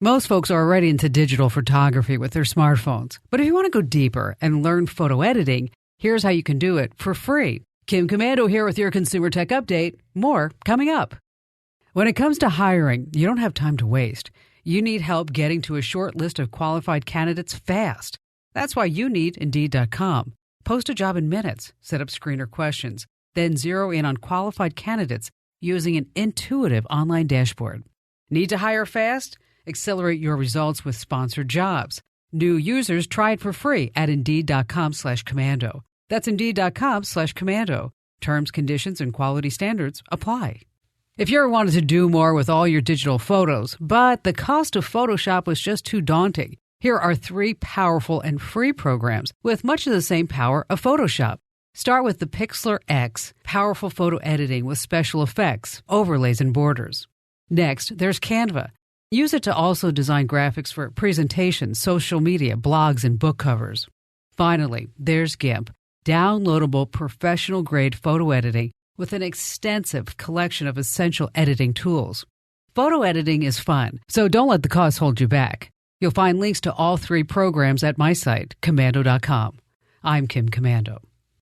Most folks are already into digital photography with their smartphones. But if you want to go deeper and learn photo editing, here's how you can do it for free. Kim Komando here with your Consumer Tech Update. More coming up. When it comes to hiring, you don't have time to waste. You need help getting to a short list of qualified candidates fast. That's why you need Indeed.com. Post a job in minutes, set up screener questions, then zero in on qualified candidates using an intuitive online dashboard. Need to hire fast? Accelerate your results with sponsored jobs. New users try it for free at Indeed.com/Komando. That's Indeed.com/Komando. Terms, conditions, and quality standards apply. If you ever wanted to do more with all your digital photos, but the cost of Photoshop was just too daunting, here are 3 powerful and free programs with much of the same power of Photoshop. Start with the Pixlr X, powerful photo editing with special effects, overlays, and borders. Next, there's Canva. Use it to also design graphics for presentations, social media, blogs, and book covers. Finally, there's GIMP, downloadable professional-grade photo editing with an extensive collection of essential editing tools. Photo editing is fun, so don't let the cost hold you back. You'll find links to all 3 programs at my site, Komando.com. I'm Kim Komando.